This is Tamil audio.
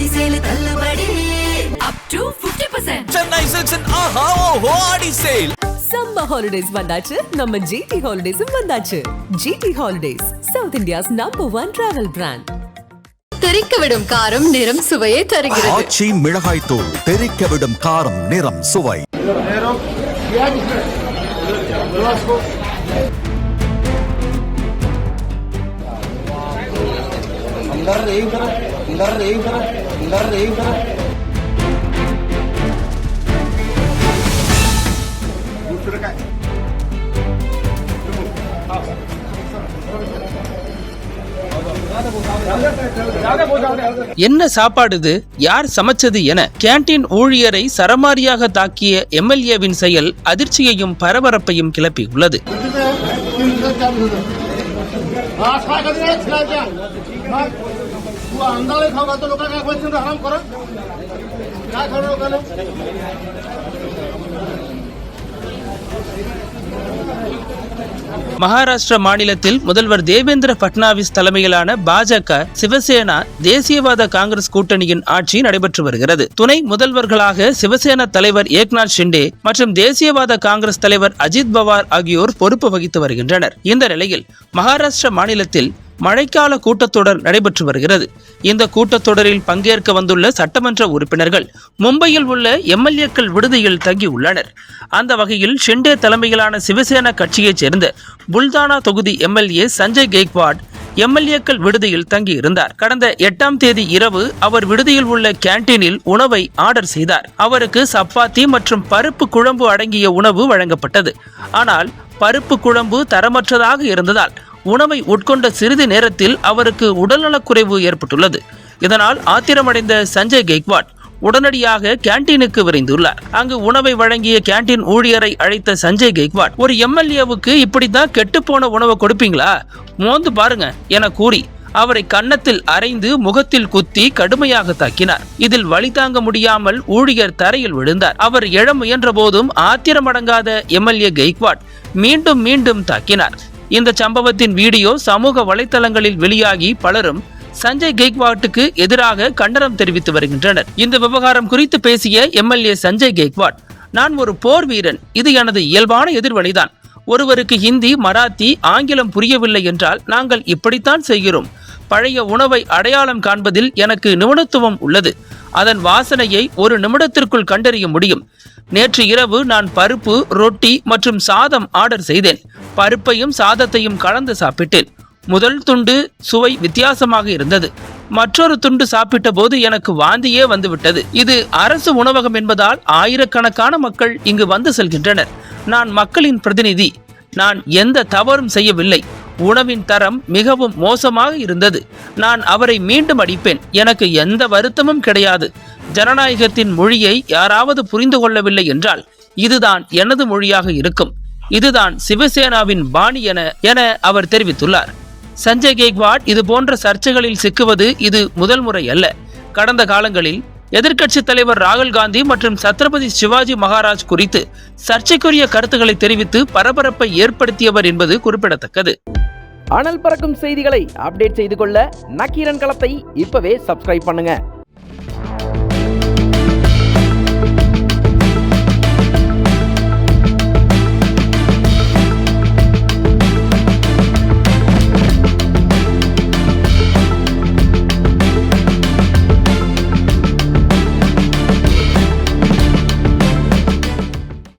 ஆடி சேல் தள்ளுபடி up to 50%. Chennai Silks and Aha Oho Adi Sale. Summer holidays வந்தாச்சு, நம்ம GT Holidays வந்தாச்சு. GT Holidays, South India's #1 travel brand. தெரிக்கவிடும் காரம் நிறம் சுவையை தருகிறது. ஆச்சி மிளகாய் தூள் தெரிக்கவிடும் காரம் நிறம் சுவை. என்ன சாப்பாடு இது, யார் சமைச்சது என கேண்டீன் ஊழியரை சரமாரியாக தாக்கிய எம்எல்ஏவின் செயல் அதிர்ச்சியையும் பரபரப்பையும் கிளப்பியுள்ளது. மகாராஷ்டிரா மாநிலத்தில் முதல்வர் தேவேந்திர பட்னாவிஸ் தலைமையிலான பாஜக, சிவசேனா, தேசியவாத காங்கிரஸ் கூட்டணியின் ஆட்சி நடைபெற்று வருகிறது. துணை முதல்வர்களாக சிவசேனா தலைவர் ஏக்நாத் ஷிண்டே மற்றும் தேசியவாத காங்கிரஸ் தலைவர் அஜித் பவார் ஆகியோர் பொறுப்பு வகித்து வருகின்றனர். இந்த நிலையில் மகாராஷ்டிரா மாநிலத்தில் மழைக்கால கூட்டத்தொடர் நடைபெற்று வருகிறது. இந்த கூட்டத்தொடரில் பங்கேற்க வந்துள்ள சட்டமன்ற உறுப்பினர்கள் மும்பையில் உள்ள எம்எல்ஏக்கள் விடுதியில் தங்கியுள்ளனர். அந்த வகையில் ஷிண்டே தலைமையிலான சிவசேனா கட்சியைச் சேர்ந்த புல்தானா தொகுதி எம்எல்ஏ சஞ்சய் கெய்க்வாட் எம்எல்ஏக்கள் விடுதியில் தங்கியிருந்தார். கடந்த 8ஆம் தேதி இரவு அவர் விடுதியில் உள்ள கேண்டீனில் உணவை ஆர்டர் செய்தார். அவருக்கு சப்பாத்தி மற்றும் பருப்பு குழம்பு அடங்கிய உணவு வழங்கப்பட்டது. ஆனால் பருப்பு குழம்பு தரமற்றதாக இருந்ததால் உணவை உட்கொண்ட சிறிது நேரத்தில் அவருக்கு உடல்நலக்குறைவு ஏற்பட்டுள்ளது. இதனால் ஆத்திரமடைந்த சஞ்சய் கெய்க்வாட் உடனடியாக கேண்டீனுக்கு விரைந்துள்ளார். அங்கு உணவை வழங்கிய கேண்டீன் ஊழியரை அழைத்த சஞ்சய் கெய்க்வாட், ஒரு எம்எல்ஏவுக்கு இப்படித்தான் கெட்டுப்போன உணவை கொடுப்பீங்களா, மோந்து பாருங்க என கூறி அவரை கன்னத்தில் அறைந்து முகத்தில் குத்தி கடுமையாக தாக்கினார். இதில் வலி தாங்க முடியாமல் ஊழியர் தரையில் விழுந்தார். அவர் எழ முயன்ற போதும் ஆத்திரமடங்காத எம்எல்ஏ கெய்க்வாட் மீண்டும் மீண்டும் தாக்கினார். இந்த சம்பவத்தின் வீடியோ சமூக வலைதளங்களில் வெளியாகி பலரும் சஞ்சய் கெய்க்வாட்டுக்கு எதிராக கண்டனம் தெரிவித்து வருகின்றனர். இந்த விவகாரம் குறித்து பேசிய எம்எல்ஏ சஞ்சய் கெய்க்வாட், நான் ஒரு போர் வீரன், இது எனது இயல்பான எதிர்வழிதான். ஒருவருக்கு ஹிந்தி, மராத்தி, ஆங்கிலம் புரியவில்லை என்றால் நாங்கள் இப்படித்தான் செய்கிறோம். பழைய உணவை அடையாளம் காண்பதில் எனக்கு நிபுணத்துவம் உள்ளது. அதன் வாசனையை ஒரு நிமிடத்திற்குள் கண்டறிய முடியும். நேற்று இரவு நான் பருப்பு, ரொட்டி மற்றும் சாதம் ஆர்டர் செய்தேன். பருப்பையும் சாதத்தையும் கலந்து சாப்பிட்டேன். முதல் துண்டு சுவை வித்தியாசமாக இருந்தது. மற்றொரு துண்டு சாப்பிட்ட போது எனக்கு வாந்தியே வந்துவிட்டது. இது அரசு உணவகம் என்பதால் ஆயிரக்கணக்கான மக்கள் இங்கு வந்து செல்கின்றனர். நான் மக்களின் பிரதிநிதி. நான் எந்த தவறும் செய்யவில்லை. உணவின் தரம் மிகவும் மோசமாக இருந்தது. நான் அவரை மீண்டும் அடிப்பேன். எனக்கு எந்த வருத்தமும் கிடையாது. ஜனநாயகத்தின் மொழியை யாராவது புரிந்து கொள்ளவில்லை என்றால் இதுதான் எனது மொழியாக இருக்கும். இதுதான் சிவசேனாவின் பாணி என அவர் தெரிவித்துள்ளார். சஞ்சய் கெய்க்வாட் இது போன்ற சர்ச்சைகளில் சிக்குவது இது முதல் முறை அல்ல. கடந்த காலங்களில் எதிர்க்கட்சி தலைவர் ராகுல் காந்தி மற்றும் சத்ரபதி சிவாஜி மகாராஜ் குறித்து சர்ச்சைக்குரிய கருத்துக்களை தெரிவித்து பரபரப்பை ஏற்படுத்தியவர் என்பது குறிப்பிடத்தக்கது. அனல் பறக்கும் செய்திகளை அப்டேட் செய்து கொள்ள நக்கீரன் களத்தை இப்பவே சப்ஸ்கிரைப் பண்ணுங்க.